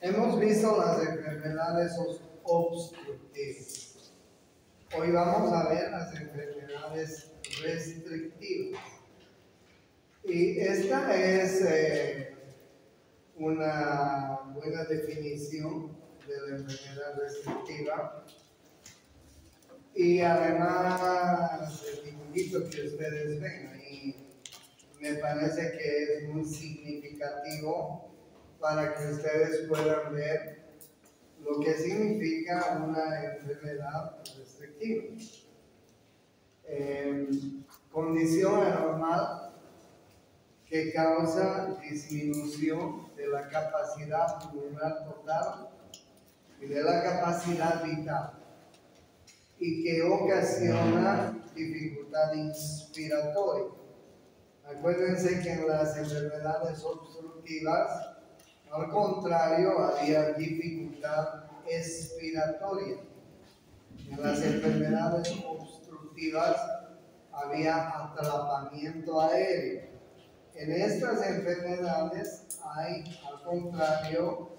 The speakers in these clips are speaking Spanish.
Hemos visto las enfermedades obstructivas. Hoy vamos a ver las enfermedades restrictivas. Y esta es una buena definición de la enfermedad restrictiva. Y además, el dibujito que ustedes ven ahí me parece que es muy significativo para que ustedes puedan ver lo que significa una enfermedad restrictiva. Condición anormal que causa disminución de la capacidad pulmonar total y de la capacidad vital y que ocasiona dificultad inspiratoria. Acuérdense que en las enfermedades obstructivas, al contrario, había dificultad expiratoria. En las enfermedades obstructivas había atrapamiento aéreo. En estas enfermedades hay, al contrario,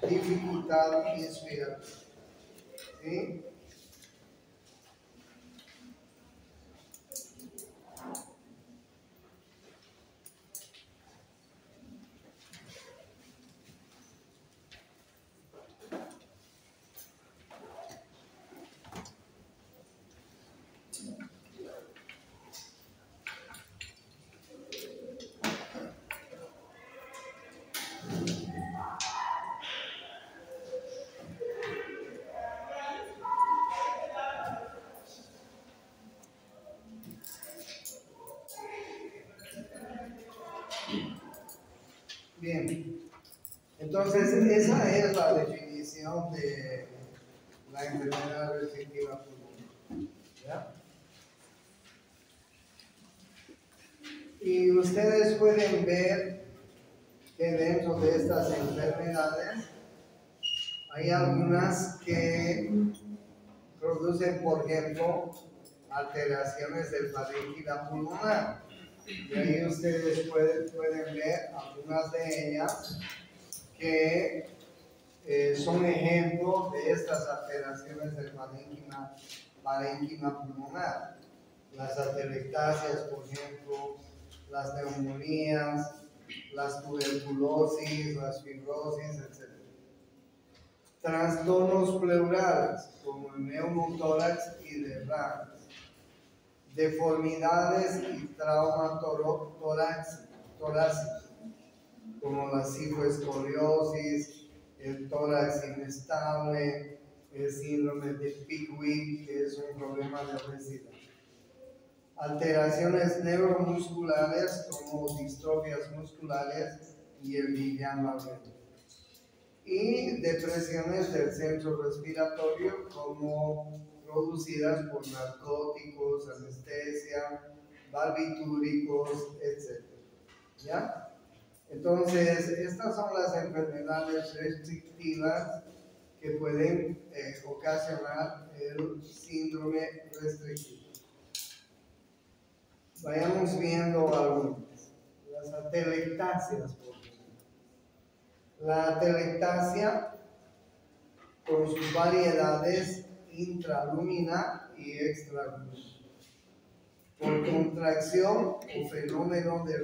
dificultad inspiratoria. ¿Sí? Bien, entonces esa es la definición de la enfermedad restrictiva pulmonar. ¿Ya? Y ustedes pueden ver que dentro de estas enfermedades hay algunas que producen, por ejemplo, alteraciones del parénquima pulmonar. Y ahí ustedes pueden ver algunas de ellas que son ejemplos de estas alteraciones del parénquima pulmonar. Las atelectasias, por ejemplo, las neumonías, las tuberculosis, las fibrosis, etc. Trastornos pleurales, como el neumotórax y derrames. Deformidades y trauma torácico, como la cifoescoliosis, el tórax inestable, el síndrome de Pickwick, que es un problema de obesidad. Alteraciones neuromusculares, como distrofias musculares y el Guillain-Barré. Y depresiones del centro respiratorio, como producidas por narcóticos, anestesia, barbitúricos, etc. ¿Ya? Entonces, estas son las enfermedades restrictivas que pueden ocasionar el síndrome restrictivo. Vayamos viendo algunas. Las atelectasias, por ejemplo. La atelectasia, con sus variedades intralumina y extralumina, por contracción o fenómeno de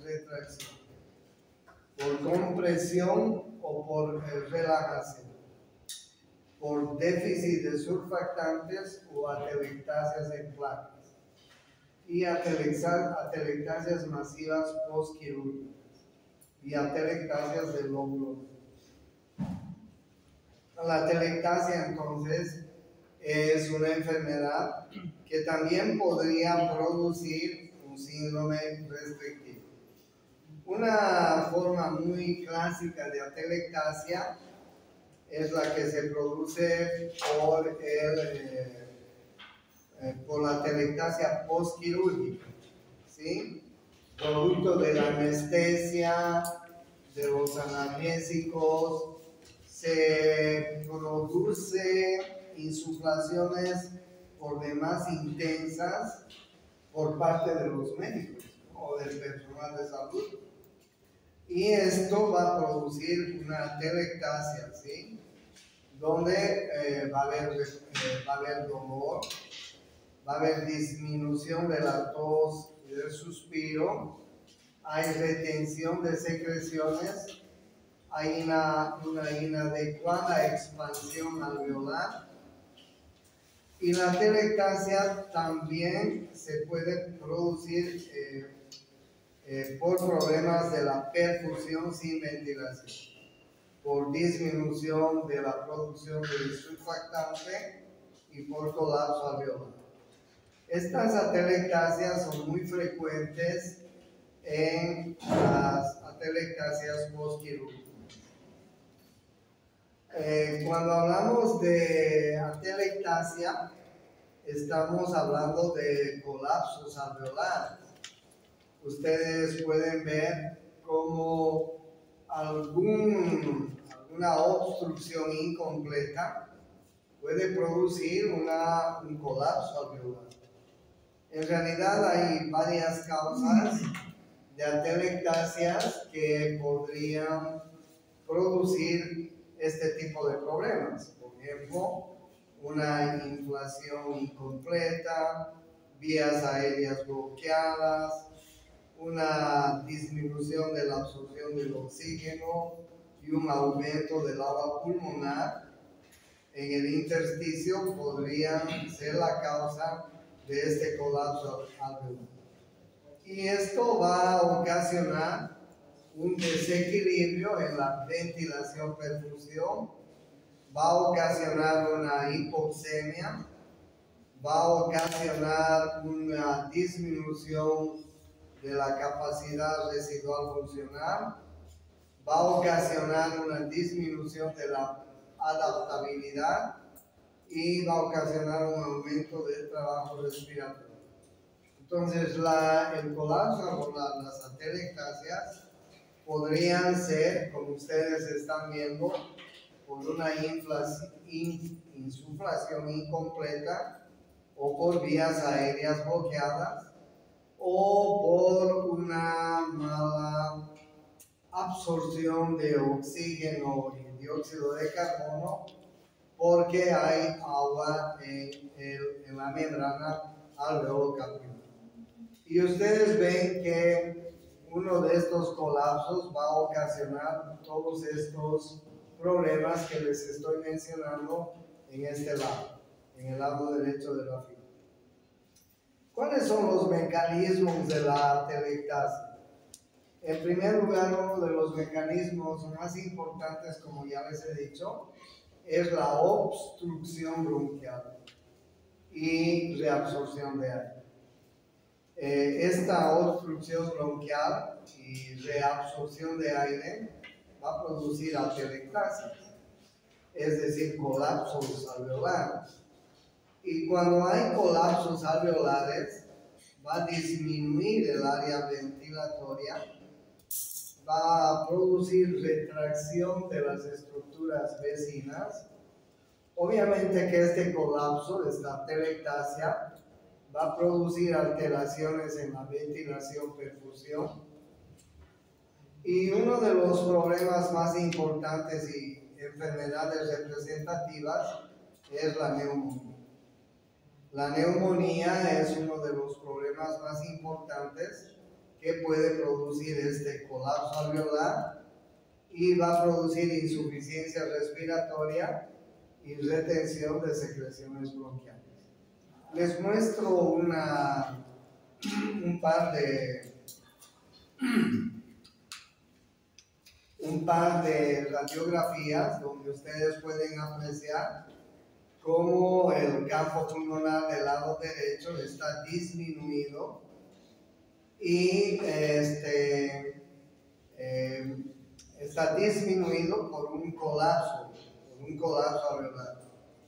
retracción, por compresión o por relajación, por déficit de surfactantes o atelectasias en placas, y atelectasias masivas postquirúrgicas y atelectasias del lóbulo. La atelectasia, entonces, es una enfermedad que también podría producir un síndrome restrictivo. Una forma muy clásica de atelectasia es la que se produce por la atelectasia postquirúrgica, ¿sí? Producto de la anestesia, de los analgésicos, se produce insuflaciones por demás intensas por parte de los médicos o del personal de salud. Y esto va a producir una telectasia, ¿sí? Donde va a haber dolor, va a haber disminución de la tos y del suspiro, hay retención de secreciones, hay una inadecuada expansión alveolar, y la telectasia también se puede producir por problemas de la perfusión sin ventilación, por disminución de la producción del surfactante y por colapso alveolar. Estas atelectasias son muy frecuentes en las atelectasias postquirúrgicas. Cuando hablamos de atelectasia, estamos hablando de colapsos alveolares. Ustedes pueden ver como alguna obstrucción incompleta puede producir un colapso alveolar. En realidad hay varias causas de atelectasias que podrían producir este tipo de problemas. Por ejemplo, una inflación incompleta, vías aéreas bloqueadas, una disminución de la absorción del oxígeno y un aumento del agua pulmonar en el intersticio podrían ser la causa de este colapso alveolar. Y esto va a ocasionar un desequilibrio en la ventilación-perfusión, va a ocasionar una hipoxemia, va a ocasionar una disminución de la capacidad residual funcional, va a ocasionar una disminución de la adaptabilidad y va a ocasionar un aumento del trabajo respiratorio. Entonces, el colapso alveolar, las atelectasias, podrían ser, como ustedes están viendo, por una insuflación incompleta o por vías aéreas bloqueadas o por una mala absorción de oxígeno y dióxido de carbono porque hay agua en la membrana alveolo-capilar. Y ustedes ven que uno de estos colapsos va a ocasionar todos estos problemas que les estoy mencionando en este lado, en el lado derecho de la figura. ¿Cuáles son los mecanismos de la atelectasia? En primer lugar, uno de los mecanismos más importantes, como ya les he dicho, es la obstrucción bronquial y reabsorción de aire. Esta obstrucción bronquial y reabsorción de aire va a producir atelectasias, es decir, colapsos alveolares. Y cuando hay colapsos alveolares, va a disminuir el área ventilatoria, va a producir retracción de las estructuras vecinas. Obviamente que este colapso, esta atelectasia, va a producir alteraciones en la ventilación-perfusión. Y uno de los problemas más importantes y enfermedades representativas es la neumonía. La neumonía es uno de los problemas más importantes que puede producir este colapso alveolar y va a producir insuficiencia respiratoria y retención de secreciones bronquiales. Les muestro un par de radiografías donde ustedes pueden apreciar cómo el campo pulmonar del lado derecho está disminuido y está disminuido por un colapso alveolar.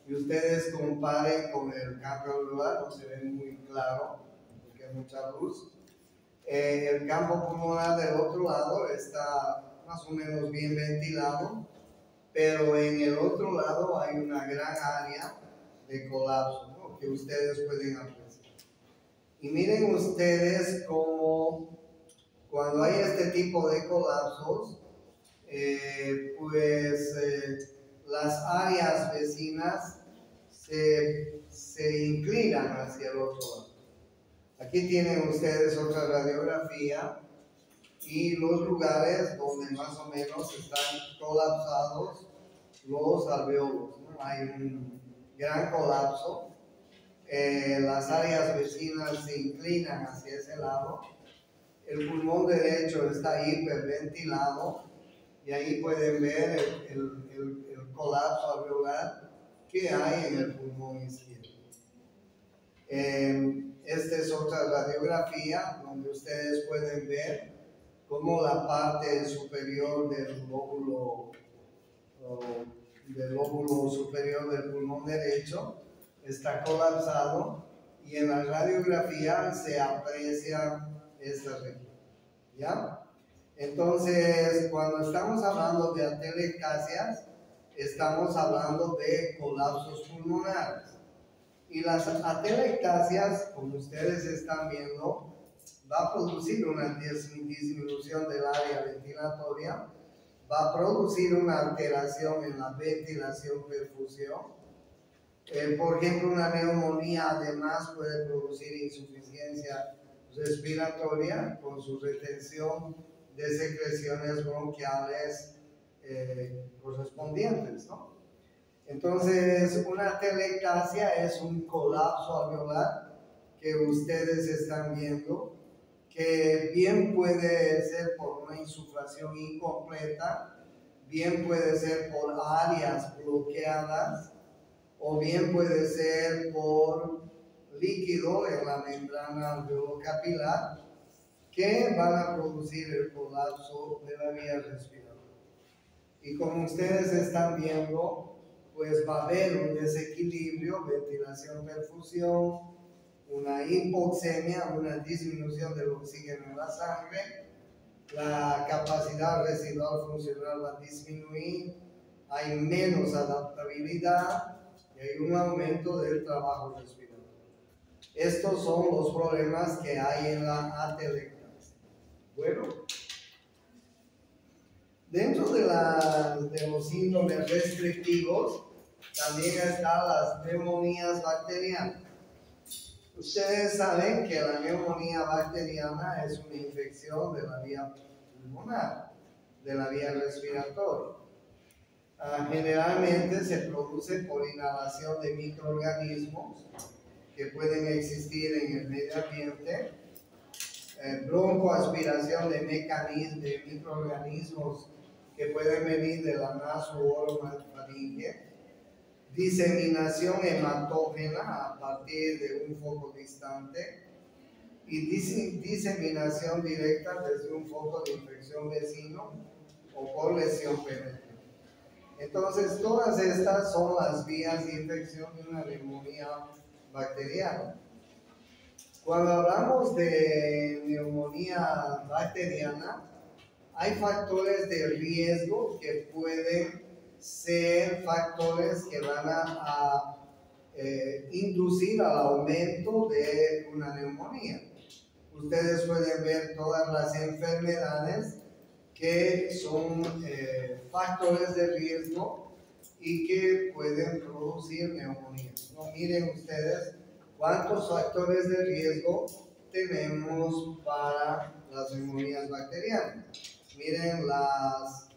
Y ustedes comparen con el campo alveolar, no se ve muy claro porque hay mucha luz. El campo pulmonar del otro lado está más o menos bien ventilado, pero en el otro lado hay una gran área de colapso, ¿no?, que ustedes pueden apreciar. Y miren ustedes cómo cuando hay este tipo de colapsos, las áreas vecinas se inclinan hacia el otro lado. Aquí tienen ustedes otra radiografía y los lugares donde más o menos están colapsados los alveolos, ¿no? Hay un gran colapso, las áreas vecinas se inclinan hacia ese lado, el pulmón derecho está hiperventilado y ahí pueden ver el colapso alveolar que hay en el pulmón izquierdo. Esta es otra radiografía donde ustedes pueden ver cómo la parte superior del lóbulo superior del pulmón derecho está colapsado y en la radiografía se aprecia esta región. ¿Ya? Entonces, cuando estamos hablando de atelectasias, estamos hablando de colapsos pulmonares. Y las atelectasias, como ustedes están viendo, va a producir una disminución del área ventilatoria, va a producir una alteración en la ventilación-perfusión. Por ejemplo, una neumonía además puede producir insuficiencia respiratoria con su retención de secreciones bronquiales correspondientes, ¿no? Entonces, una atelectasia es un colapso alveolar que ustedes están viendo, que bien puede ser por una insuflación incompleta, bien puede ser por áreas bloqueadas, o bien puede ser por líquido en la membrana alveolocapilar que van a producir el colapso de la vía respiratoria. Y como ustedes están viendo, pues va a haber un desequilibrio, ventilación-perfusión, una hipoxemia, una disminución del oxígeno en la sangre, la capacidad residual funcional va a disminuir, hay menos adaptabilidad y hay un aumento del trabajo respiratorio. Estos son los problemas que hay en la atelectasia. Bueno, dentro de los síndromes restrictivos también están las neumonías bacterianas. Ustedes saben que la neumonía bacteriana es una infección de la vía pulmonar, de la vía respiratoria. Generalmente se produce por inhalación de microorganismos que pueden existir en el medio ambiente, broncoaspiración de microorganismos que pueden venir de la nasoorofaringe, diseminación hematógena a partir de un foco distante y diseminación directa desde un foco de infección vecino o por lesión penetrante. Entonces, todas estas son las vías de infección de una neumonía bacteriana. Cuando hablamos de neumonía bacteriana, hay factores de riesgo que pueden ser factores que van a inducir al aumento de una neumonía. Ustedes pueden ver todas las enfermedades que son factores de riesgo y que pueden producir neumonías. ¿No? Miren ustedes cuántos factores de riesgo tenemos para las neumonías bacterianas. Miren las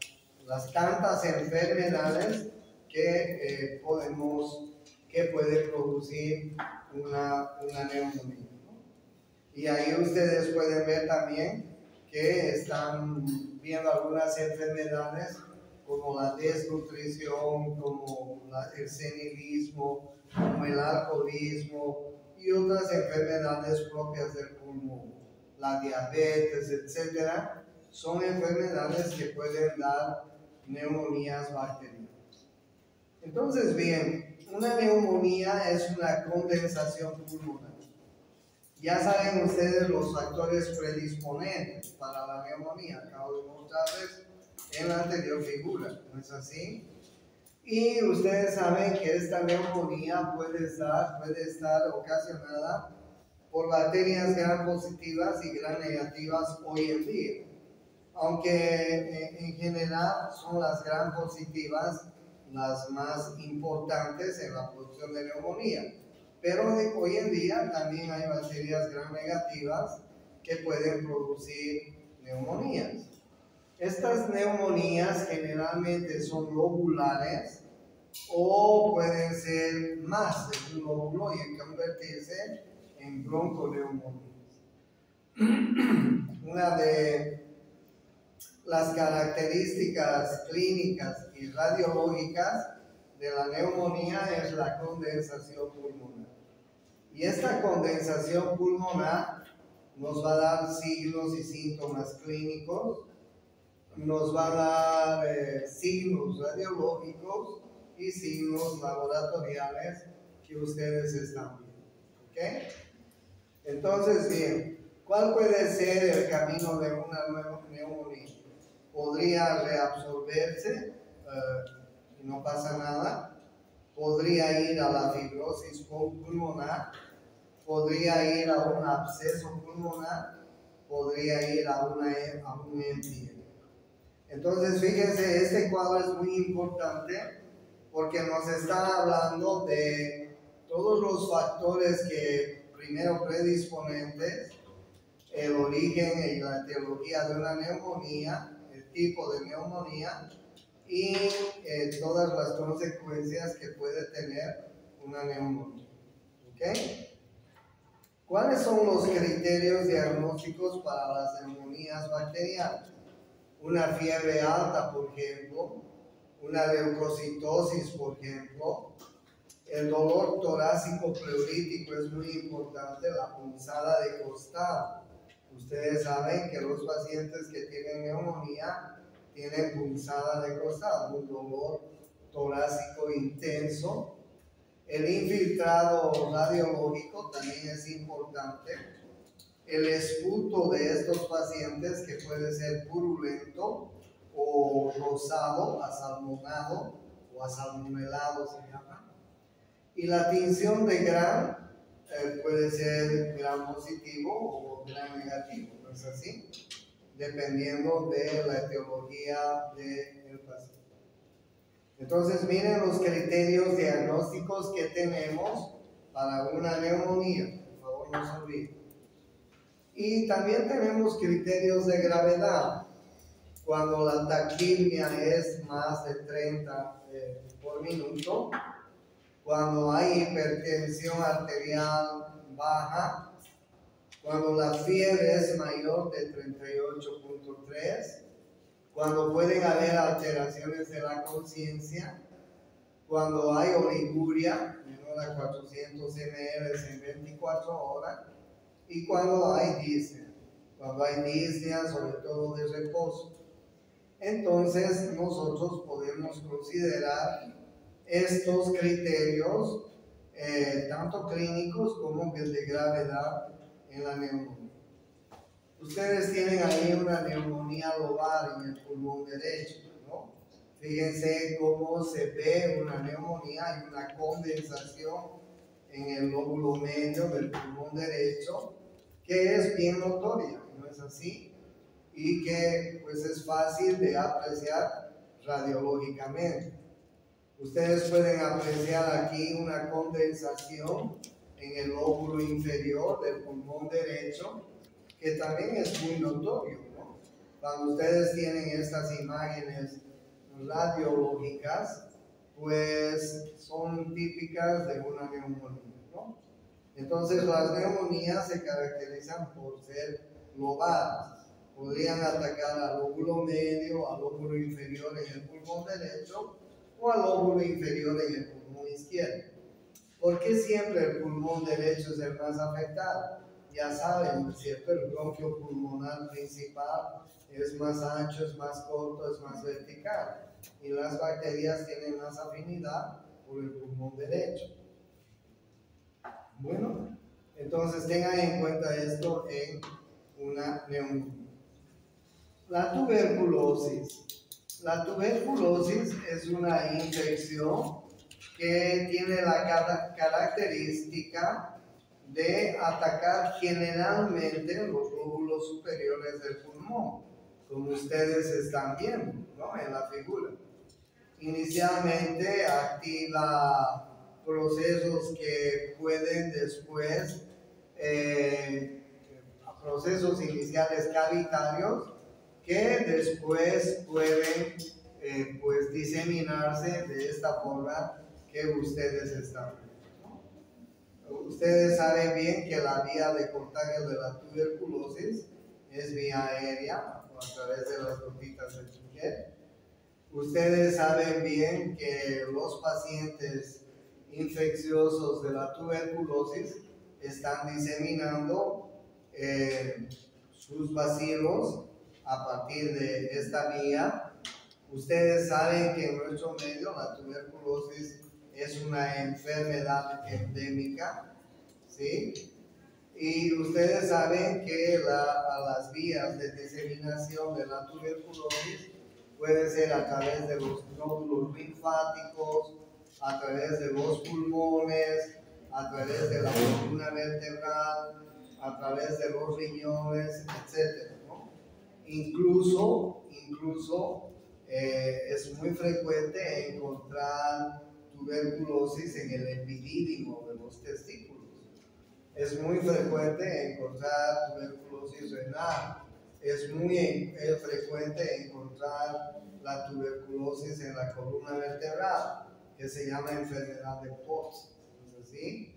tantas enfermedades que puede producir una neumonía, ¿no? Y ahí ustedes pueden ver también que están viendo algunas enfermedades como la desnutrición, como el senilismo, como el alcoholismo y otras enfermedades propias del pulmón, la diabetes, etcétera. Son enfermedades que pueden dar neumonías bacterianas. Entonces, bien, una neumonía es una condensación pulmonar. Ya saben ustedes los factores predisponentes para la neumonía, acabo de mostrarles en la anterior figura, ¿no es así? Y ustedes saben que esta neumonía puede estar ocasionada por bacterias gram positivas y gram negativas hoy en día. Aunque en general son las gram positivas las más importantes en la producción de neumonía. Pero hoy en día también hay bacterias gram negativas que pueden producir neumonías. Estas neumonías generalmente son lobulares o pueden ser más de un lóbulo y convertirse en bronconeumonías. Una de las características clínicas y radiológicas de la neumonía es la condensación pulmonar. Y esta condensación pulmonar nos va a dar signos y síntomas clínicos, nos va a dar signos radiológicos y signos laboratoriales que ustedes están viendo. ¿Ok? Entonces, bien, ¿cuál puede ser el camino de una nueva neumonía? Podría reabsorberse y no pasa nada. Podría ir a la fibrosis pulmonar. Podría ir a un absceso pulmonar. Podría ir a un empiema. Entonces, fíjense, este cuadro es muy importante porque nos está hablando de todos los factores que primero predisponentes, el origen y la etiología de una neumonía, el tipo de neumonía y todas las consecuencias que puede tener una neumonía. ¿Ok? ¿Cuáles son los criterios diagnósticos para las neumonías bacterianas? Una fiebre alta, por ejemplo, una leucocitosis, por ejemplo. El dolor torácico pleurítico es muy importante, la punzada de costado. Ustedes saben que los pacientes que tienen neumonía tienen punzada de costado, un dolor torácico intenso. El infiltrado radiológico también es importante. El esputo de estos pacientes, que puede ser purulento o rosado, asalmonado o asalmonelado se llama. Y la tinción de gram puede ser gram positivo o gram negativo, ¿no es así? Dependiendo de la etiología del paciente. Entonces, miren los criterios diagnósticos que tenemos para una neumonía. Por favor, no se olviden. Y también tenemos criterios de gravedad. Cuando la taquipnea es más de 30 por minuto, cuando hay hipertensión arterial baja, cuando la fiebre es mayor de 38.3, cuando pueden haber alteraciones de la conciencia, cuando hay oliguria menor a 400 ml en 24 horas, y cuando hay disnea, sobre todo de reposo. Entonces nosotros podemos considerar estos criterios tanto clínicos como de gravedad en la neumonía. Ustedes tienen ahí una neumonía lobar en el pulmón derecho, ¿no? Fíjense cómo se ve una neumonía, hay una condensación en el lóbulo medio del pulmón derecho que es bien notoria, ¿no es así? Y que pues es fácil de apreciar radiológicamente. Ustedes pueden apreciar aquí una condensación en el lóbulo inferior del pulmón derecho, que también es muy notorio, ¿no? Cuando ustedes tienen estas imágenes radiológicas, pues son típicas de una neumonía, ¿no? Entonces las neumonías se caracterizan por ser lobales. Podrían atacar al lóbulo medio, al lóbulo inferior en el pulmón derecho o al lóbulo inferior en el pulmón izquierdo. ¿Por qué siempre el pulmón derecho es el más afectado? Ya saben, ¿no es cierto? El bronquio pulmonar principal es más ancho, es más corto, es más vertical. Y las bacterias tienen más afinidad por el pulmón derecho. Bueno, entonces tengan en cuenta esto en una neumonía. La tuberculosis. La tuberculosis es una infección que tiene la característica de atacar generalmente los lóbulos superiores del pulmón, como ustedes están viendo, ¿no? En la figura. Inicialmente activa procesos que pueden después, procesos iniciales cavitarios, que después pueden pues diseminarse de esta forma que ustedes están viendo. Ustedes saben bien que la vía de contagio de la tuberculosis es vía aérea, a través de las gotitas de piel. Ustedes saben bien que los pacientes infecciosos de la tuberculosis están diseminando sus bacilos a partir de esta vía. Ustedes saben que en nuestro medio la tuberculosis es una enfermedad endémica, ¿sí? Y ustedes saben que las vías de diseminación de la tuberculosis pueden ser a través de los nódulos linfáticos, a través de los pulmones, a través de la columna vertebral, a través de los riñones, etc., ¿no? Incluso es muy frecuente encontrar tuberculosis en el epidídimo de los testículos. Es muy frecuente encontrar tuberculosis renal. Es muy frecuente encontrar la tuberculosis en la columna vertebral, que se llama enfermedad de Post. ¿Es así?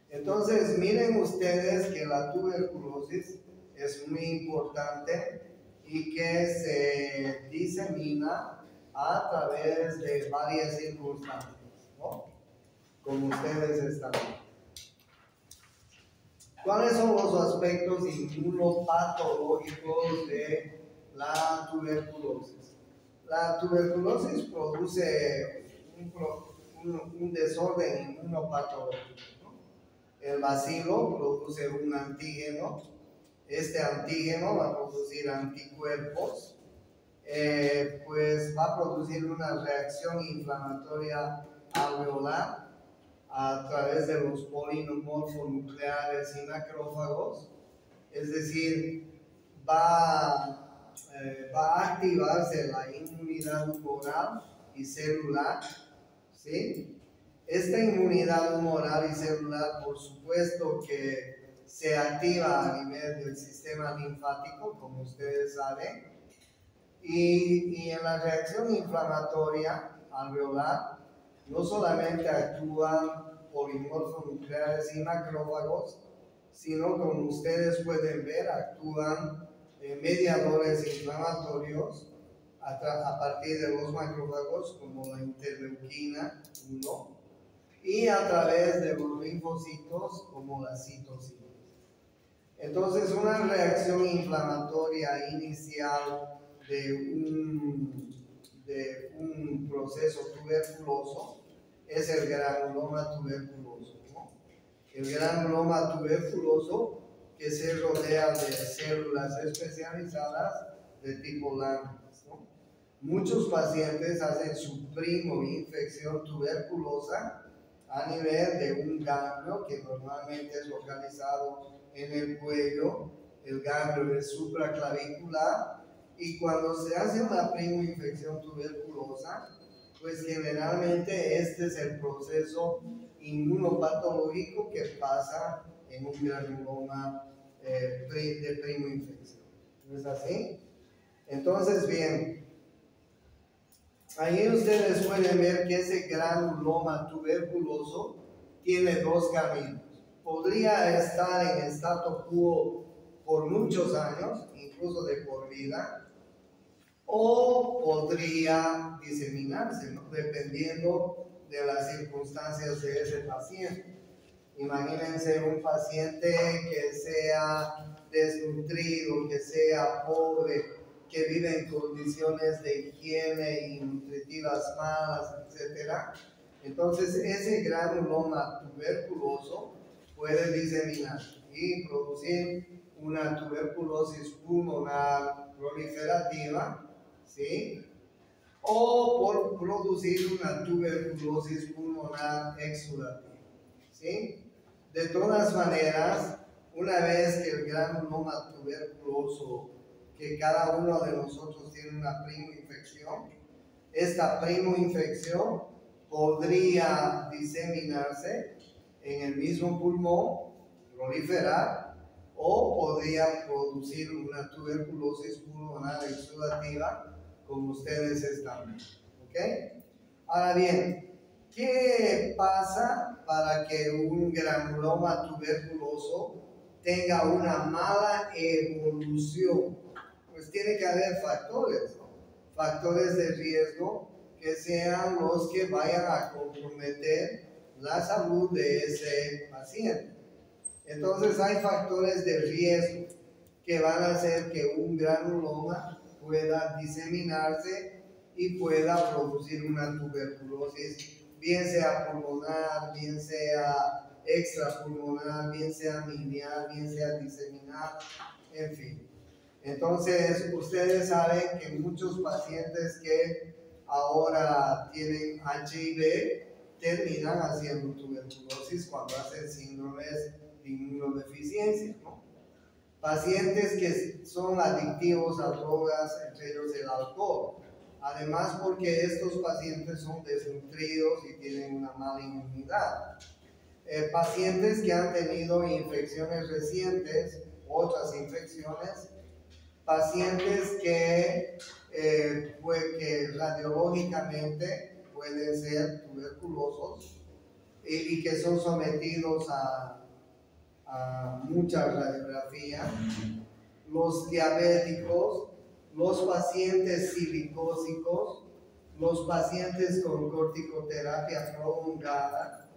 Entonces, miren ustedes que la tuberculosis es muy importante y que se disemina a través de varias circunstancias, ¿no? Como ustedes están viendo. ¿Cuáles son los aspectos inmunopatológicos de la tuberculosis? La tuberculosis produce un desorden inmunopatológico, ¿no? El bacilo produce un antígeno. Este antígeno va a producir anticuerpos, pues va a producir una reacción inflamatoria alveolar a través de los polimorfonucleares y macrófagos, es decir, va a activarse la inmunidad humoral y celular, ¿sí? Esta inmunidad humoral y celular, por supuesto que se activa a nivel del sistema linfático, como ustedes saben, y en la reacción inflamatoria alveolar no solamente actúan polimorfonucleares y macrófagos, sino como ustedes pueden ver, actúan mediadores inflamatorios a partir de los macrófagos, como la interleuquina 1, y a través de los linfocitos, como las citocinas. Entonces, una reacción inflamatoria inicial de un proceso tuberculoso es el granuloma tuberculoso, ¿no? El granuloma tuberculoso que se rodea de células especializadas de tipo Langerhans, ¿no? Muchos pacientes hacen su infección tuberculosa a nivel de un ganglio que normalmente es localizado en el cuello. El ganglio es supraclavicular, y cuando se hace una infección tuberculosa, pues generalmente este es el proceso inmunopatológico que pasa en un granuloma de infección. ¿No es así? Entonces, bien, ahí ustedes pueden ver que ese granuloma tuberculoso tiene dos caminos. Podría estar en statu quo por muchos años, incluso de por vida, o podría diseminarse, ¿no? Dependiendo de las circunstancias de ese paciente. Imagínense un paciente que sea desnutrido, que sea pobre, que vive en condiciones de higiene y nutritivas malas, etc. Entonces, ese granuloma tuberculoso puede diseminar y producir una tuberculosis pulmonar proliferativa, ¿sí? O por producir una tuberculosis pulmonar exudativa, ¿sí? De todas maneras, una vez que el granuloma tuberculoso, que cada uno de nosotros tiene una primoinfección, esta primoinfección podría diseminarse en el mismo pulmón, proliferar, o podría producir una tuberculosis pulmonar exudativa, como ustedes están viendo. ¿Ok? Ahora bien, ¿qué pasa para que un granuloma tuberculoso tenga una mala evolución? Pues tiene que haber factores, ¿no? Factores de riesgo que sean los que vayan a comprometer la salud de ese paciente. Entonces hay factores de riesgo que van a hacer que un granuloma pueda diseminarse y pueda producir una tuberculosis, bien sea pulmonar, bien sea extrapulmonar, bien sea miliar, bien sea diseminada, en fin. Entonces, ustedes saben que muchos pacientes que ahora tienen HIV terminan haciendo tuberculosis cuando hacen síndromes de inmunodeficiencia, ¿no? Pacientes que son adictivos a drogas, entre ellos el alcohol. Además, porque estos pacientes son desnutridos y tienen una mala inmunidad. Pacientes que han tenido infecciones recientes, otras infecciones, pacientes que radiológicamente pueden ser tuberculosos y que son sometidos a mucha radiografía, los diabéticos, los pacientes silicósicos, los pacientes con corticoterapia prolongada,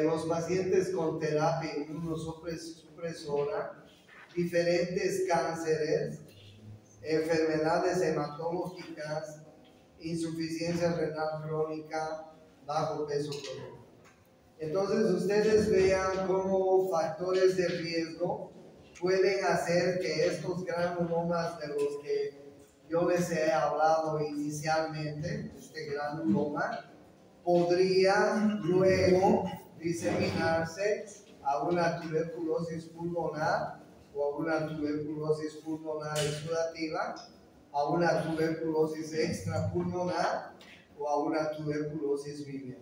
los pacientes con terapia inmunosupresora, diferentes cánceres, enfermedades hematológicas, insuficiencia renal crónica, bajo peso crónico. Entonces ustedes vean cómo factores de riesgo pueden hacer que estos granulomas de los que yo les he hablado inicialmente, este granuloma, podría luego diseminarse a una tuberculosis pulmonar o a una tuberculosis pulmonar exudativa, a una tuberculosis extrapulmonar o a una tuberculosis biliar.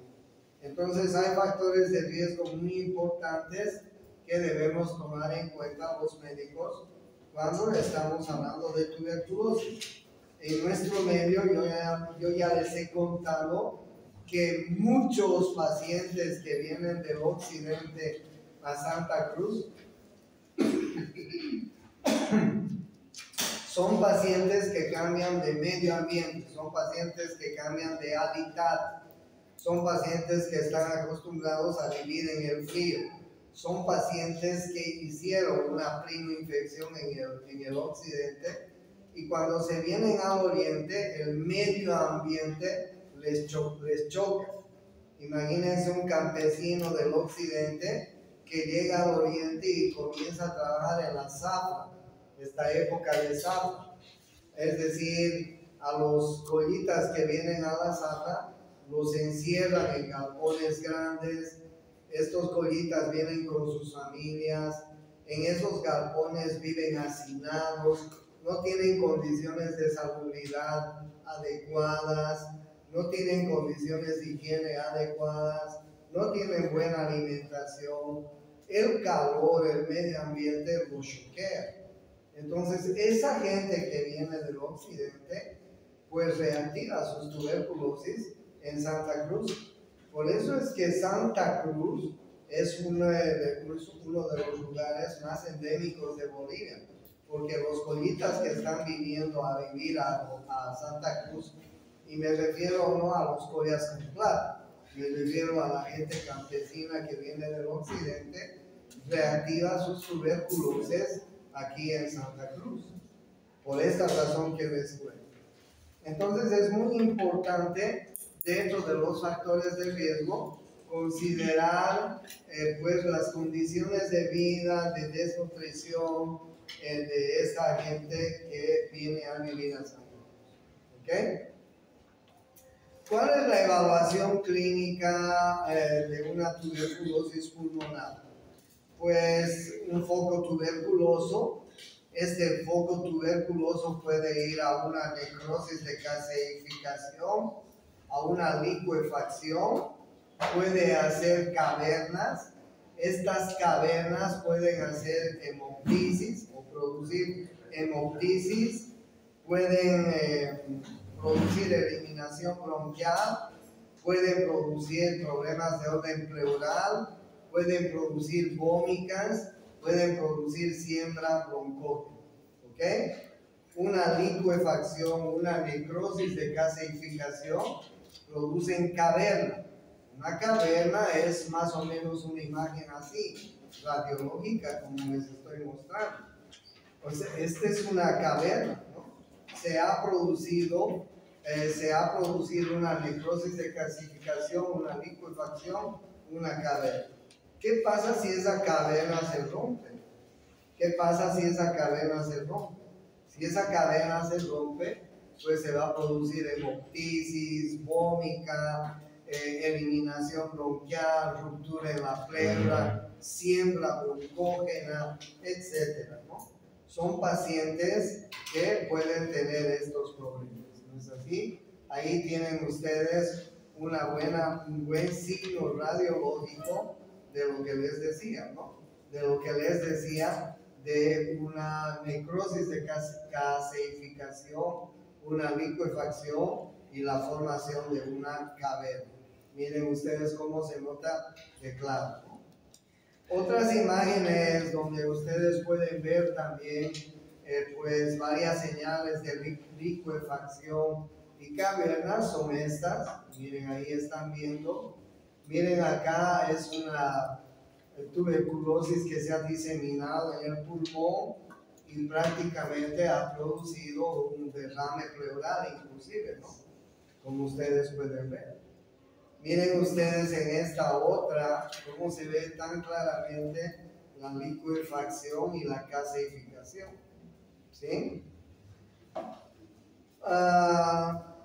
Entonces hay factores de riesgo muy importantes que debemos tomar en cuenta los médicos cuando estamos hablando de tuberculosis. En nuestro medio yo ya les he contado que muchos pacientes que vienen del occidente a Santa Cruz son pacientes que cambian de medio ambiente, son pacientes que cambian de hábitat, son pacientes que están acostumbrados a vivir en el frío, son pacientes que hicieron una primoinfección en el occidente y cuando se vienen al oriente, el medio ambiente les choca. Imagínense un campesino del occidente que llega al oriente y comienza a trabajar en la zafra, esta época de zafra. Es decir, a los collitas que vienen a la zafra, los encierran en galpones grandes. Estos collitas vienen con sus familias, en esos galpones viven hacinados, no tienen condiciones de salubridad adecuadas, no tienen condiciones de higiene adecuadas, no tienen buena alimentación, el calor, el medio ambiente los choquea. Entonces, esa gente que viene del occidente, pues reactiva sus tuberculosis en Santa Cruz. Por eso es que Santa Cruz es uno de los lugares más endémicos de Bolivia, porque los collitas que están viniendo a vivir a Santa Cruz, y me refiero no a los collas con plata, me refiero a la gente campesina que viene del occidente, reactiva sus tuberculosis aquí en Santa Cruz, por esta razón que les cuento. Entonces es muy importante, dentro de los factores de riesgo, considerar pues las condiciones de vida, de desnutrición de esta gente que viene a vivir a Santa Cruz. ¿Okay? ¿Cuál es la evaluación clínica de una tuberculosis pulmonar? pues un foco tuberculoso. Este foco tuberculoso puede ir a una necrosis de calcificación, a una licuefacción, puede hacer cavernas. Estas cavernas pueden hacer hemoptisis o producir hemoptisis, pueden producir eliminación bronquial, pueden producir problemas de orden pleural, pueden producir vómicas, pueden producir siembra broncógena. ¿Ok? Una licuefacción, una necrosis de calcificación producen caverna. Una caverna es más o menos una imagen así, radiológica, como les estoy mostrando. O sea, esta es una caverna, ¿no? Se ha producido una necrosis de calcificación, una licuefacción, una caverna. ¿Qué pasa si esa caverna se rompe? ¿Qué pasa si esa caverna se rompe? Si esa caverna se rompe, pues se va a producir hemoptisis, vómica, eliminación bronquial, ruptura en la pleura, siembra broncógena, etc., ¿no? Son pacientes que pueden tener estos problemas, ¿no es así? Ahí tienen ustedes un buen signo radiológico de lo que les decía, ¿no? De lo que les decía de una necrosis de calcificación, una licuefacción y la formación de una caverna. Miren ustedes cómo se nota de claro, ¿no? Otras imágenes donde ustedes pueden ver también pues varias señales de licuefacción y cavernas son estas. Miren, ahí están viendo. Miren, acá es una tuberculosis que se ha diseminado en el pulmón y prácticamente ha producido un derrame pleural inclusive, ¿no? Como ustedes pueden ver. Miren ustedes en esta otra cómo se ve tan claramente la licuefacción y la calcificación, ¿sí?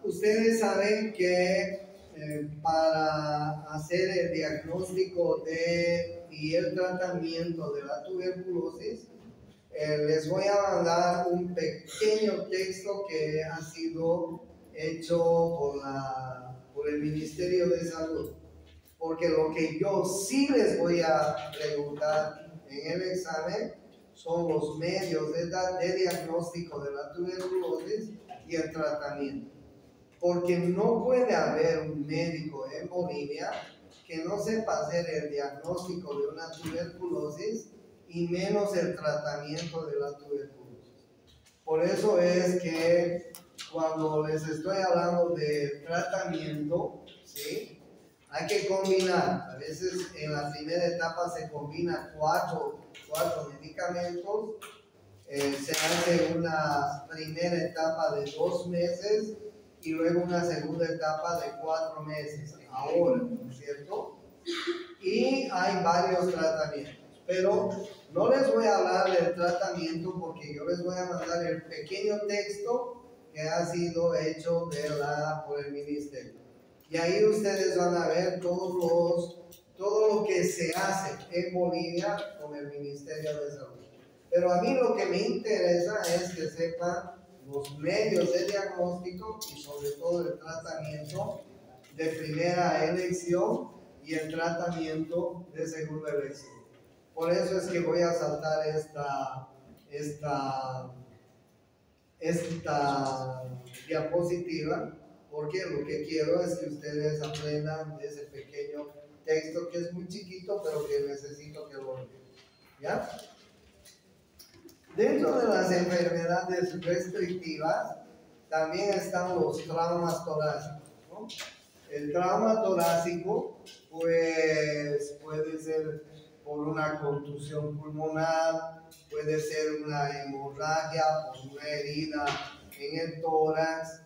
Ustedes saben que para hacer el diagnóstico y el tratamiento de la tuberculosis, les voy a mandar un pequeño texto que ha sido hecho por el Ministerio de Salud, porque lo que yo sí les voy a preguntar en el examen son los medios de diagnóstico de la tuberculosis y el tratamiento. Porque no puede haber un médico en Bolivia que no sepa hacer el diagnóstico de una tuberculosis y menos el tratamiento de la tuberculosis. Por eso es que cuando les estoy hablando de tratamiento, ¿sí? Hay que combinar. A veces en la primera etapa se combina cuatro medicamentos. Se hace una primera etapa de 2 meses y luego una segunda etapa de 4 meses, ahora, ¿no es cierto? Y hay varios tratamientos, pero no les voy a hablar del tratamiento porque yo les voy a mandar el pequeño texto que ha sido hecho por el ministerio. Y ahí ustedes van a ver todo lo que se hace en Bolivia con el Ministerio de Salud. Pero a mí lo que me interesa es que sepan los medios de diagnóstico y sobre todo el tratamiento de primera elección y el tratamiento de segunda elección. Por eso es que voy a saltar esta diapositiva, porque lo que quiero es que ustedes aprendan de ese pequeño texto que es muy chiquito, pero que necesito que lo vean. ¿Ya? Dentro de las enfermedades restrictivas también están los traumas torácicos, ¿no? El trauma torácico pues puede ser por una contusión pulmonar, puede ser una hemorragia, por una herida en el tórax.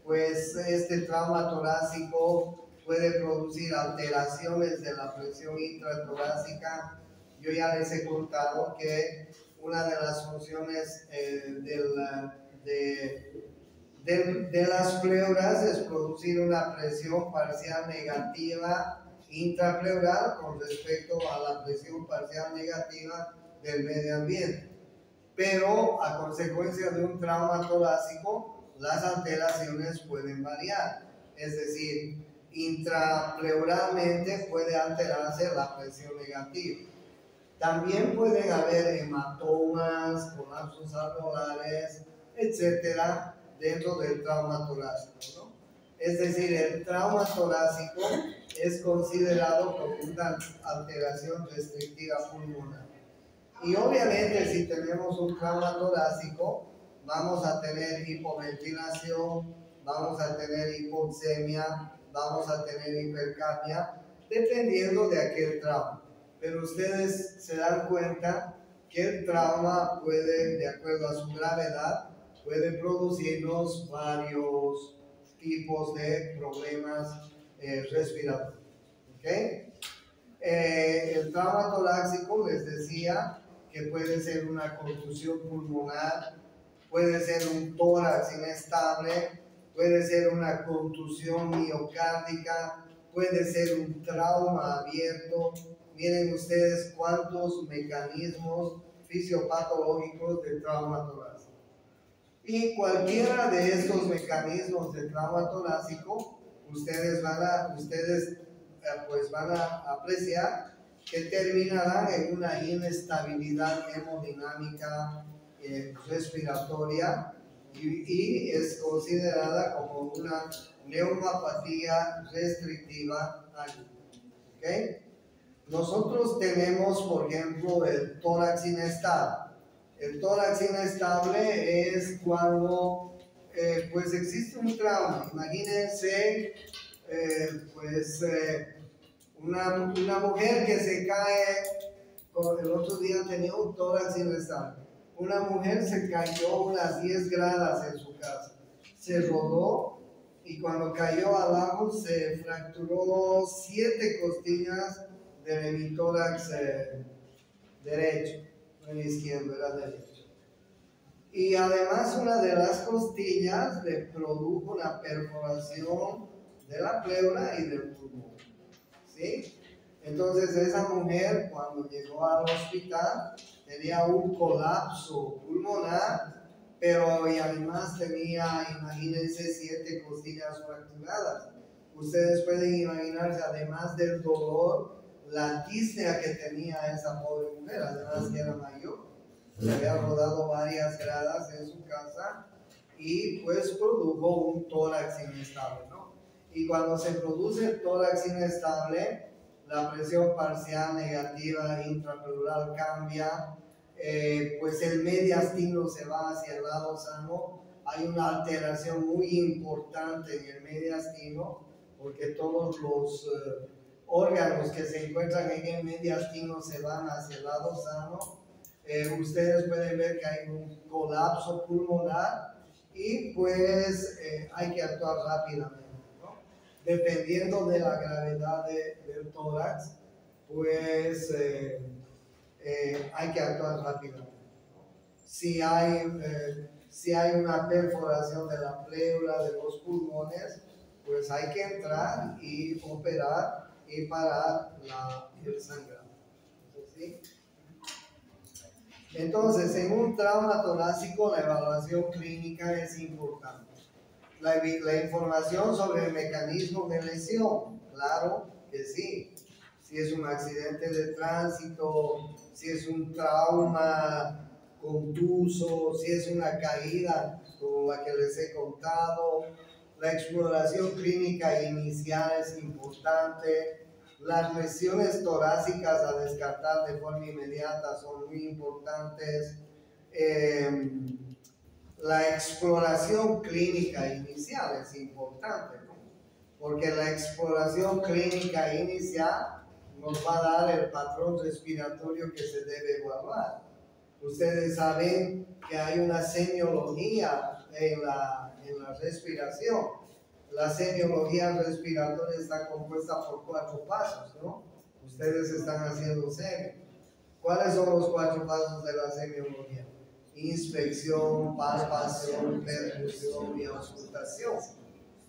Pues este trauma torácico puede producir alteraciones de la presión intratorácica. Yo ya les he contado que una de las funciones de las pleuras es producir una presión parcial negativa intrapleural con respecto a la presión parcial negativa del medio ambiente. Pero a consecuencia de un trauma torácico, las alteraciones pueden variar. Es decir, intrapleuralmente puede alterarse la presión negativa. También pueden haber hematomas, colapsos alveolares, etcétera, dentro del trauma torácico, ¿no? Es decir, el trauma torácico es considerado como una alteración restrictiva pulmonar. Y obviamente si tenemos un trauma torácico, vamos a tener hipoventilación, vamos a tener hipoxemia, vamos a tener hipercapnia, dependiendo de aquel trauma. Pero ustedes se dan cuenta que el trauma puede, de acuerdo a su gravedad, puede producirnos varios tipos de problemas respiratorios. ¿Okay? El trauma torácico, les decía, que puede ser una contusión pulmonar, puede ser un tórax inestable, puede ser una contusión miocárdica, puede ser un trauma abierto. Miren ustedes cuántos mecanismos fisiopatológicos de trauma torácico. Y cualquiera de estos mecanismos de trauma torácico, ustedes van a apreciar que terminarán en una inestabilidad hemodinámica respiratoria y es considerada como una neumopatía restrictiva aguda. ¿Okay? Nosotros tenemos, por ejemplo, el tórax inestable. El tórax inestable es cuando pues existe un trauma. Imagínense una mujer que se cae, el otro día tenía un tórax inestable. Una mujer se cayó unas 10 gradas en su casa, se rodó y cuando cayó abajo se fracturó 7 costillas de mi tórax derecho, no el izquierdo, era derecho. Y además una de las costillas le produjo una perforación de la pleura y del pulmón. ¿Sí? Entonces esa mujer cuando llegó al hospital tenía un colapso pulmonar, pero y además tenía, imagínense, 7 costillas fracturadas. Ustedes pueden imaginarse, además del dolor, la disnea que tenía esa pobre mujer, además que era mayor, se había rodado varias gradas en su casa y pues produjo un tórax inestable, ¿no? Y cuando se produce el tórax inestable, la presión parcial negativa intrapleural cambia, pues el mediastino se va hacia el lado sano, hay una alteración muy importante en el mediastino, porque todos los órganos que se encuentran en el mediastino se van hacia el lado sano. Ustedes pueden ver que hay un colapso pulmonar y pues hay que actuar rápidamente. Dependiendo de la gravedad del tórax, pues hay que actuar rápidamente. Si hay una perforación de la pleura, de los pulmones, pues hay que entrar y operar y parar el sangrado. ¿Sí? Entonces, en un trauma torácico, la evaluación clínica es importante. La información sobre el mecanismo de lesión, claro que sí. Si es un accidente de tránsito, si es un trauma contuso, si es una caída como la que les he contado. La exploración clínica inicial es importante. Las lesiones torácicas a descartar de forma inmediata son muy importantes. La exploración clínica inicial es importante, ¿no? Porque la exploración clínica inicial nos va a dar el patrón respiratorio que se debe evaluar. Ustedes saben que hay una semiología en la respiración. La semiología respiratoria está compuesta por 4 pasos, ¿no? Ustedes están haciendo semio. ¿Cuáles son los 4 pasos de la semiología? Inspección, palpación, percusión y auscultación.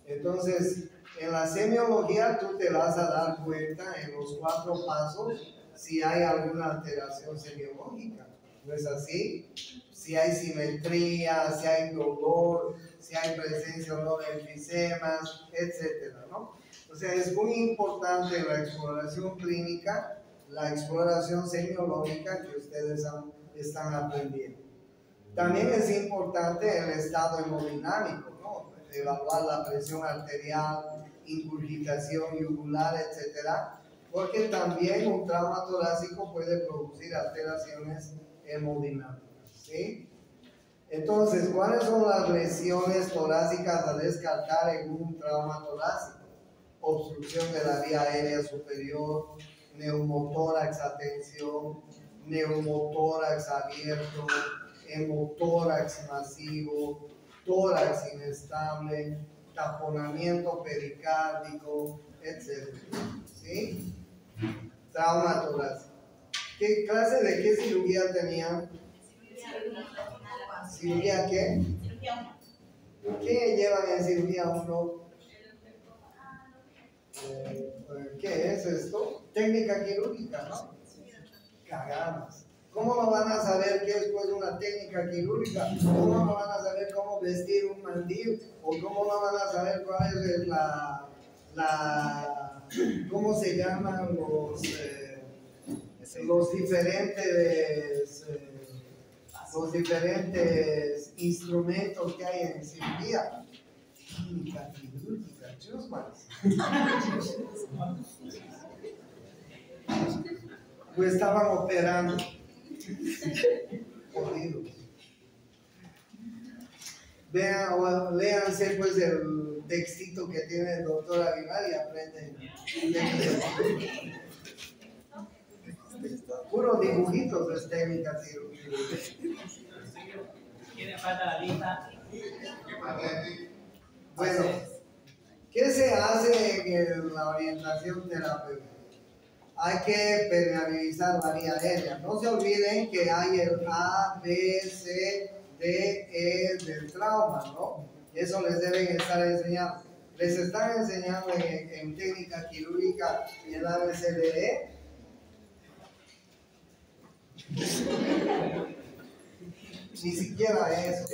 Entonces, En la semiología tú te vas a dar cuenta en los 4 pasos si hay alguna alteración semiológica. ¿No es así? Si hay simetría, si hay dolor, si hay presencia o no de enfisemas, etcétera, ¿no? O sea, es muy importante la exploración clínica, la exploración semiológica que ustedes están aprendiendo. También es importante el estado hemodinámico, ¿no? Evaluar la presión arterial, ingurgitación yugular, etcétera, porque también un trauma torácico puede producir alteraciones hemodinámicas, ¿sí? Entonces, ¿cuáles son las lesiones torácicas a descartar en un trauma torácico? Obstrucción de la vía aérea superior, neumotórax a tensión, neumotórax abierto, hemotórax masivo, tórax inestable, taponamiento pericárdico, etc. ¿Sí? Trauma torácico. ¿Qué clase de qué cirugía tenían? ¿Cirugía qué? ¿Qué llevan en cirugía 1? ¿Qué es esto? Técnica quirúrgica, ¿no? Cagadas. ¿Cómo no van a saber qué es pues una técnica quirúrgica? ¿Cómo no van a saber cómo vestir un mandil? ¿O cómo no van a saber cuál es cómo se llaman los diferentes instrumentos que hay en cirugía? Técnica quirúrgica, chusmas. Pues estaban operando. Jodidos. Vean o léanse pues el textito que tiene el doctor Aguilar y aprenden. Puro dibujitos es técnica quirúrgica. ¿Tiene falta la lista? Bueno, ¿qué se hace en la orientación terapéutica? Hay que permeabilizar la vía aérea. No se olviden que hay el A, B, C, D, E del trauma, ¿no? Eso les deben estar enseñando. Les están enseñando en técnica quirúrgica el ABCDE. Ni siquiera eso.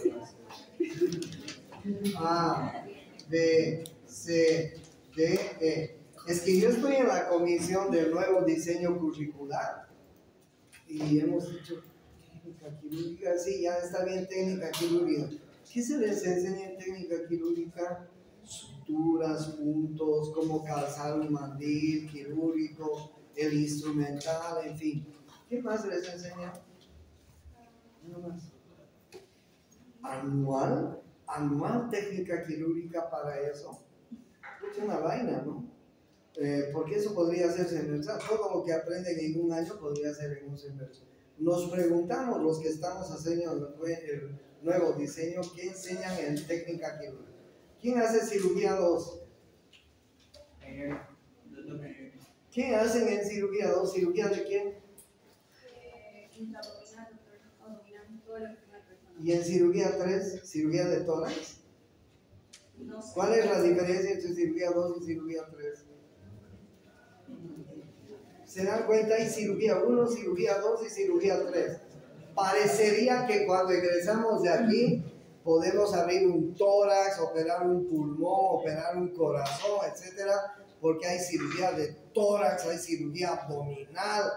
A, B, C, D, E. Es que yo estoy en la comisión del nuevo diseño curricular y hemos dicho técnica quirúrgica, sí, ya está bien técnica quirúrgica. ¿Qué se les enseña en técnica quirúrgica? Suturas, puntos, cómo calzar un mandil quirúrgico, el instrumental, en fin. ¿Qué más les enseña? Nada más. Anual técnica quirúrgica para eso. Es una vaina, ¿no? Porque eso podría hacerse en todo lo que aprenden en un año podría ser en un semestre. Nos preguntamos los que estamos haciendo el nuevo diseño, ¿qué enseñan en técnica quirúrgica? ¿Quién hace cirugía 2? ¿Qué hacen en cirugía 2? ¿Cirugía de quién? ¿Y en cirugía 3? ¿Cirugía de tórax? ¿Cuál es la diferencia entre cirugía 2 y cirugía 3? Se dan cuenta, hay cirugía 1, cirugía 2 y cirugía 3. Parecería que cuando egresamos de aquí podemos abrir un tórax, operar un pulmón, operar un corazón, etcétera, porque hay cirugía de tórax, hay cirugía abdominal.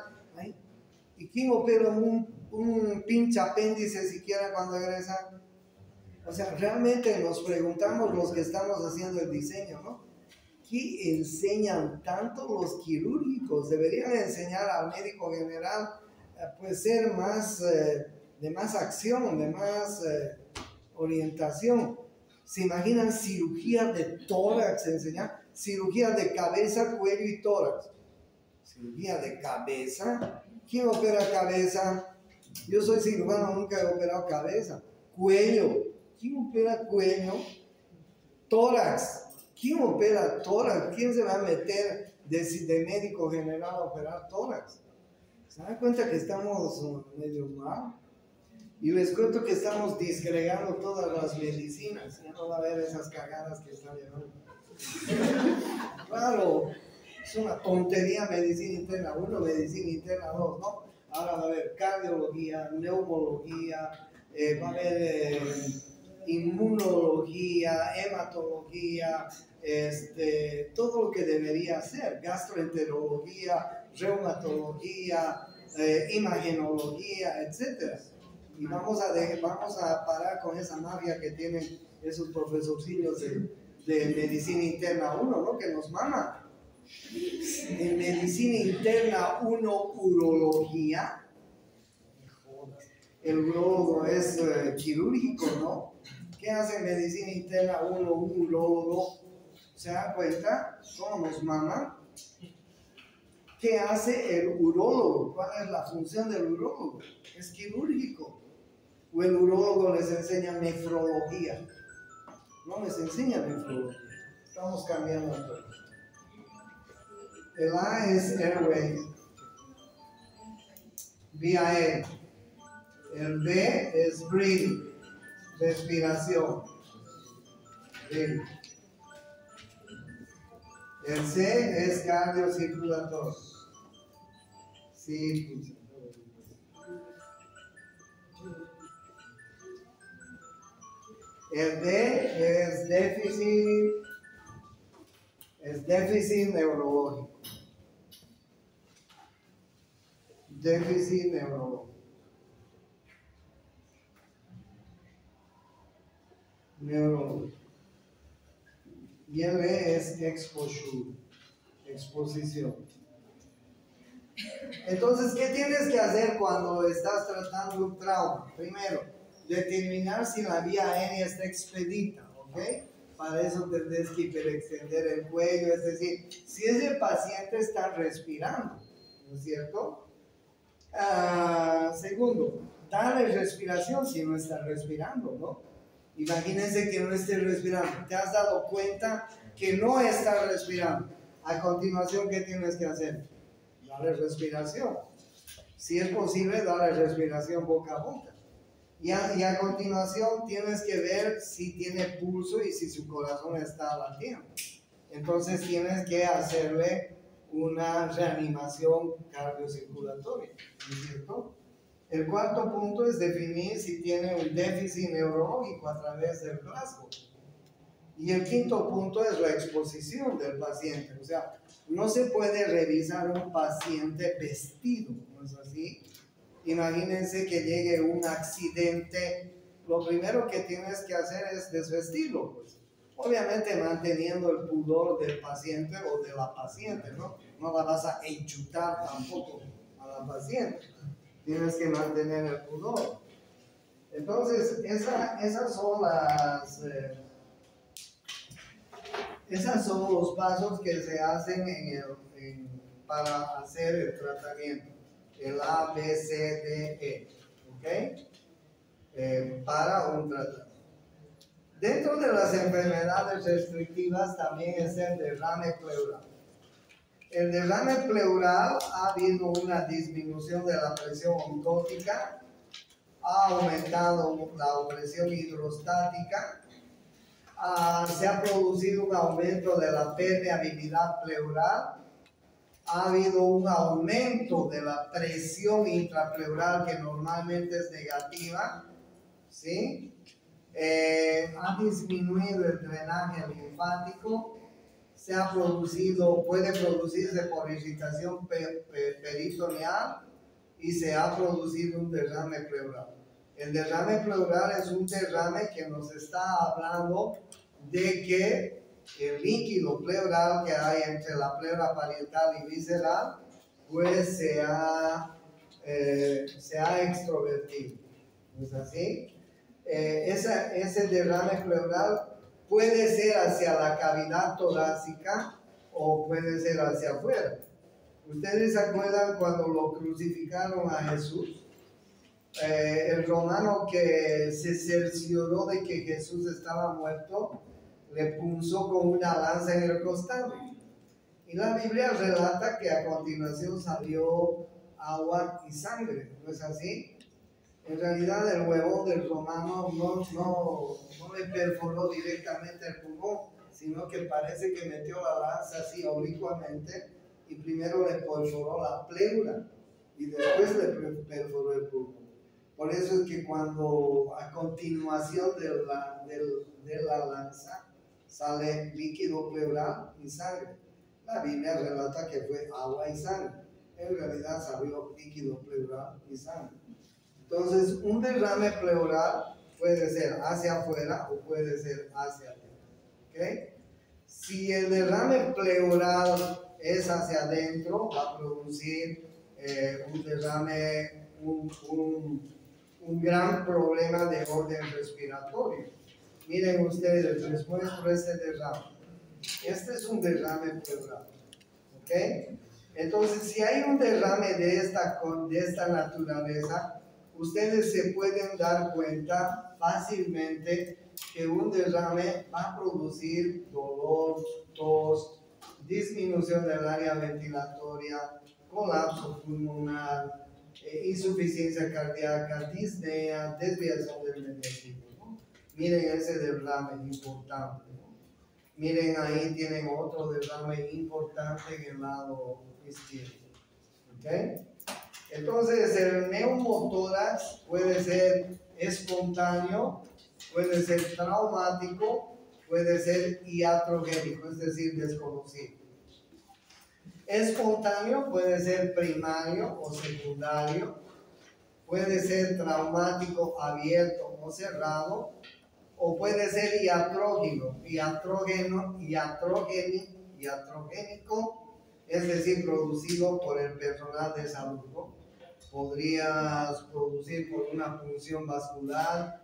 ¿Y quién opera un pinche apéndice siquiera cuando egresan? O sea, realmente nos preguntamos los que estamos haciendo el diseño, ¿no? ¿Qué enseñan tanto los quirúrgicos? Deberían enseñar al médico general, pues ser más, de más acción, de más orientación. ¿Se imaginan cirugía de tórax enseñar? Cirugía de cabeza, cuello y tórax. Cirugía de cabeza. ¿Quién opera cabeza? Yo soy cirujano, nunca he operado cabeza. Cuello. ¿Quién opera cuello? Tórax. ¿Quién opera tórax? ¿Quién se va a meter de médico general a operar tórax? ¿Se dan cuenta que estamos medio mal? Y les cuento que estamos disgregando todas las medicinas. Ya no va a haber esas cagadas que están llevando. Claro, es una tontería medicina interna 1, medicina interna 2, ¿no? Ahora va a haber cardiología, neumología, va a haber inmunología, hematología, todo lo que debería ser, gastroenterología, reumatología, imagenología, etc. Y vamos a parar con esa mafia que tienen esos profesorcillos de medicina interna 1, ¿no? Que nos mama. En medicina interna 1, urología. El urólogo es quirúrgico, ¿no? ¿Qué hace en medicina interna 1, un urólogo? ¿Se dan cuenta cómo nos mama? ¿Qué hace el urólogo? ¿Cuál es la función del urólogo? Es quirúrgico. O el urólogo les enseña nefrología. No les enseña nefrología. Estamos cambiando todo. El A es airway, vía E. El B es breathing, respiración. Breathing. El C es cardiocirculatorio. Sí. El D es déficit neurológico. Déficit neurológico. Y el E es exposición. Entonces, ¿qué tienes que hacer cuando estás tratando un trauma? Primero, determinar si la vía aérea está expedita, ¿ok? Para eso tendrás que hiperextender el cuello, es decir, si ese paciente está respirando, ¿no es cierto? Segundo, dale respiración si no está respirando, ¿no? Imagínense que no esté respirando. ¿Te has dado cuenta que no está respirando? A continuación, ¿qué tienes que hacer? Dale respiración. Si es posible, dale respiración boca a boca. Y a continuación tienes que ver si tiene pulso y si su corazón está latiendo. Entonces tienes que hacerle una reanimación cardiocirculatoria, ¿no es cierto? El cuarto punto es definir si tiene un déficit neurológico a través del Glasgow. Y el quinto punto es la exposición del paciente. O sea, no se puede revisar un paciente vestido, ¿no es así? Imagínense que llegue un accidente, lo primero que tienes que hacer es desvestirlo, pues. Obviamente manteniendo el pudor del paciente o de la paciente, ¿no? No la vas a enchutar tampoco a la paciente. Tienes que mantener el pudor. Entonces, esas son los pasos que se hacen para hacer el tratamiento. El A, B, C, D, E. ¿Ok? Para un tratamiento. Dentro de las enfermedades restrictivas también es el derrame pleural. El derrame pleural ha habido una disminución de la presión ontótica, ha aumentado la presión hidrostática, se ha producido un aumento de la permeabilidad pleural, ha habido un aumento de la presión intrapleural que normalmente es negativa, ¿sí? Ha disminuido el drenaje linfático, puede producirse por irritación peritoneal y se ha producido un derrame pleural. El derrame pleural es un derrame que nos está hablando de que el líquido pleural que hay entre la pleura parietal y visceral pues se ha extrovertido. ¿No es así? Ese derrame pleural puede ser hacia la cavidad torácica o puede ser hacia afuera. ¿Ustedes se acuerdan cuando lo crucificaron a Jesús? El romano que se cercioró de que Jesús estaba muerto, le punzó con una lanza en el costado. Y la Biblia relata que a continuación salió agua y sangre, ¿no es así? En realidad el huevón del romano no le perforó directamente el pulmón, sino que parece que metió la lanza así oblicuamente y primero le perforó la pleura y después le perforó el pulmón. Por eso es que cuando a continuación de la lanza sale líquido pleural y sangre, la Biblia relata que fue agua y sangre. En realidad salió líquido pleural y sangre. Entonces, un derrame pleural puede ser hacia afuera o puede ser hacia adentro. ¿Okay? Si el derrame pleural es hacia adentro, va a producir un derrame, un gran problema de orden respiratorio. Miren ustedes, les muestro este derrame. Este es un derrame pleural. ¿Okay? Entonces, si hay un derrame de esta naturaleza, ustedes se pueden dar cuenta fácilmente que un derrame va a producir dolor, tos, disminución del área ventilatoria, colapso pulmonar, insuficiencia cardíaca, disnea, desviación del mediastino, ¿no? Miren ese derrame importante, ¿no? Miren ahí tienen otro derrame importante en el lado izquierdo. ¿Okay? Entonces el neumotórax puede ser espontáneo, puede ser traumático, puede ser iatrogénico, es decir, desconocido. Espontáneo puede ser primario o secundario, puede ser traumático abierto o cerrado, o puede ser iatrógeno, iatrogénico, es decir, producido por el personal de salud, ¿no? Podrías producir por una punción vascular,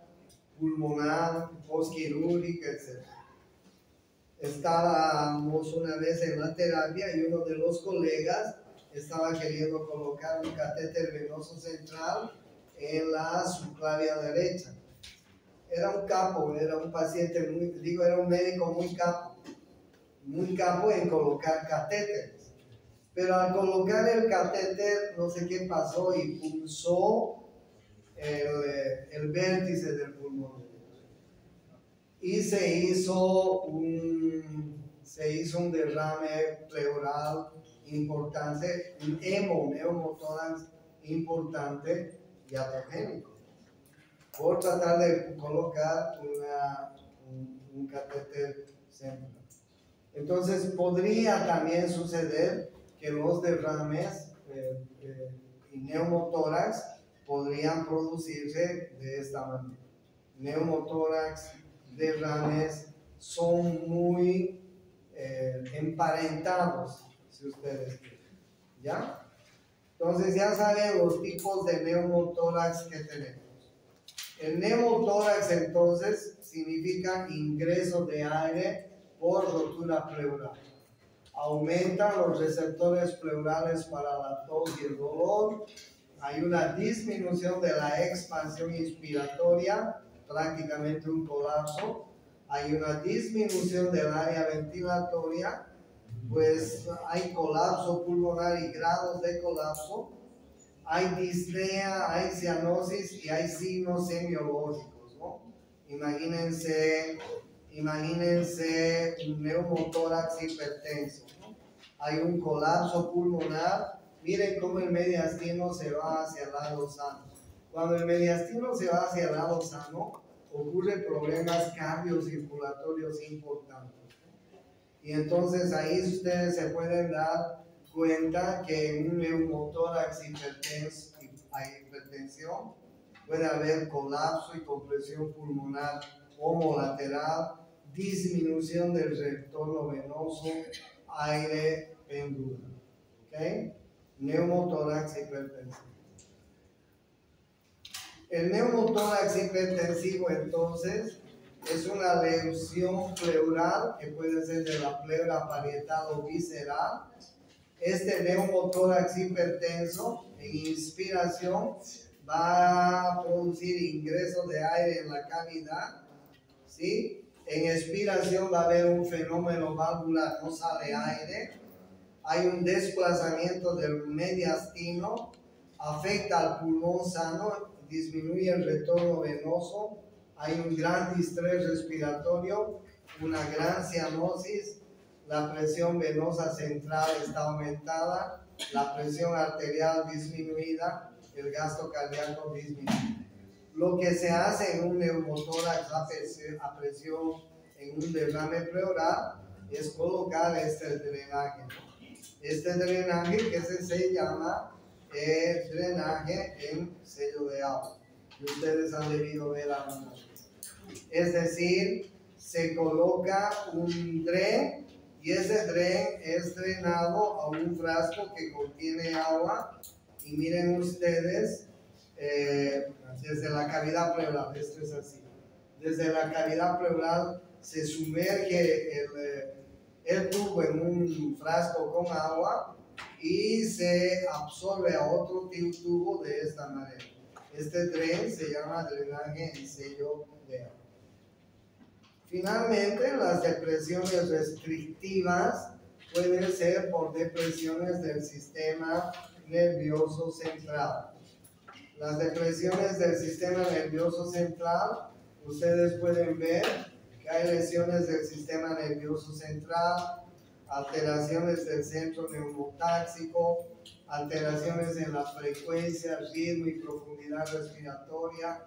pulmonar, postquirúrgica, etc. Estábamos una vez en la terapia y uno de los colegas estaba queriendo colocar un catéter venoso central en la subclavia derecha. Era un capo, era un paciente era un médico muy capo en colocar catéteres. Pero al colocar el catéter, no sé qué pasó y pulsó el vértice del pulmón. Y se hizo un derrame pleural importante, un neumotórax importante y iatrogénico, por tratar de colocar un catéter central. Entonces podría también suceder que los derrames y neumotórax podrían producirse de esta manera. Neumotórax, derrames son muy emparentados, si ustedes quieren. ¿Ya? Entonces ya saben los tipos de neumotórax que tenemos. El neumotórax entonces significa ingreso de aire por rotura pleural. Aumentan los receptores pleurales para la tos y el dolor. Hay una disminución de la expansión inspiratoria, prácticamente un colapso. Hay una disminución del área ventilatoria, pues hay colapso pulmonar y grados de colapso. Hay disnea, hay cianosis y hay signos semiológicos, ¿no? Imagínense un neumotórax hipertenso, ¿no? Hay un colapso pulmonar. Miren cómo el mediastino se va hacia el lado sano. Cuando el mediastino se va hacia el lado sano, ocurren problemas cardiocirculatorios importantes. Y entonces ahí ustedes se pueden dar cuenta que en un neumotórax hipertensión puede haber colapso y compresión pulmonar homolateral, disminución del retorno venoso, aire pendular. ¿Okay? Neumotórax hipertensivo. El neumotórax hipertensivo entonces es una lesión pleural que puede ser de la pleura parietal o visceral. Este neumotórax hipertenso en inspiración va a producir ingreso de aire en la cavidad, ¿sí? En expiración va a haber un fenómeno valvular, no sale aire. Hay un desplazamiento del mediastino, afecta al pulmón sano, disminuye el retorno venoso, hay un gran distrés respiratorio, una gran cianosis, la presión venosa central está aumentada, la presión arterial disminuida, el gasto cardíaco disminuido. Lo que se hace en un neumotórax a presión en un derrame pleural es colocar este drenaje. Este drenaje que se llama drenaje en sello de agua. Y ustedes han debido ver alguna vez. Es decir, se coloca un dren y ese dren es drenado a un frasco que contiene agua. Y miren ustedes, desde la cavidad pleural, esto es así. Desde la cavidad pleural se sumerge el tubo en un frasco con agua y se absorbe a otro tubo de esta manera. Este dren se llama drenaje en sello de agua. Finalmente, las depresiones restrictivas pueden ser por depresiones del sistema nervioso central. Las depresiones del sistema nervioso central, ustedes pueden ver que hay lesiones del sistema nervioso central, alteraciones del centro neumotáxico, alteraciones en la frecuencia, ritmo y profundidad respiratoria.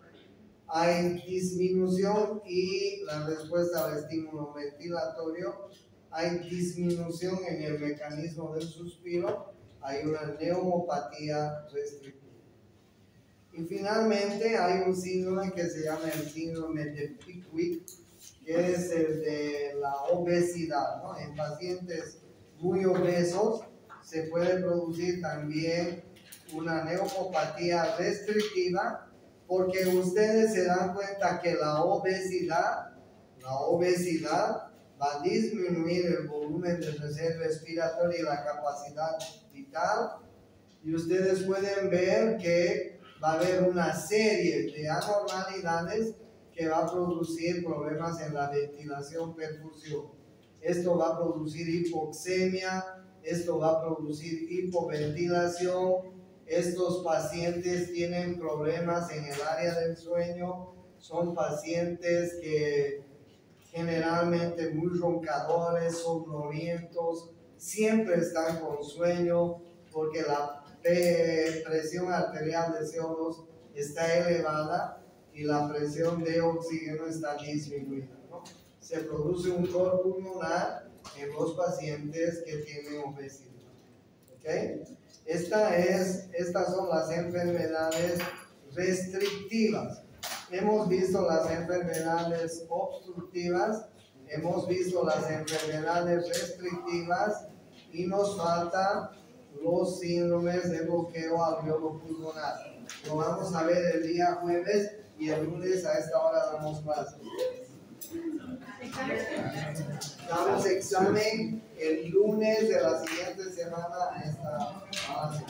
Hay disminución y la respuesta al estímulo ventilatorio. Hay disminución en el mecanismo del suspiro. Hay una neumopatía restrictiva. Y finalmente hay un síndrome que se llama el síndrome de Pickwick, que es el de la obesidad, ¿no? En pacientes muy obesos se puede producir también una neumopatía restrictiva, porque ustedes se dan cuenta que la obesidad va a disminuir el volumen de reserva respiratoria y la capacidad vital, y ustedes pueden ver que va a haber una serie de anormalidades que va a producir problemas en la ventilación, perfusión. Esto va a producir hipoxemia, esto va a producir hipoventilación. Estos pacientes tienen problemas en el área del sueño, son pacientes que generalmente muy roncadores, somnolientos, siempre están con sueño porque la presión arterial de CO2 está elevada y la presión de oxígeno está disminuida, ¿no? Se produce un cor pulmonar en los pacientes que tienen obesidad. ¿Okay? Estas son las enfermedades restrictivas. Hemos visto las enfermedades obstructivas, hemos visto las enfermedades restrictivas y nos faltan los síndromes de bloqueo alveolo pulmonar. Lo vamos a ver el día jueves y el lunes a esta hora damos clases. Damos examen el lunes de la siguiente semana a esta clase.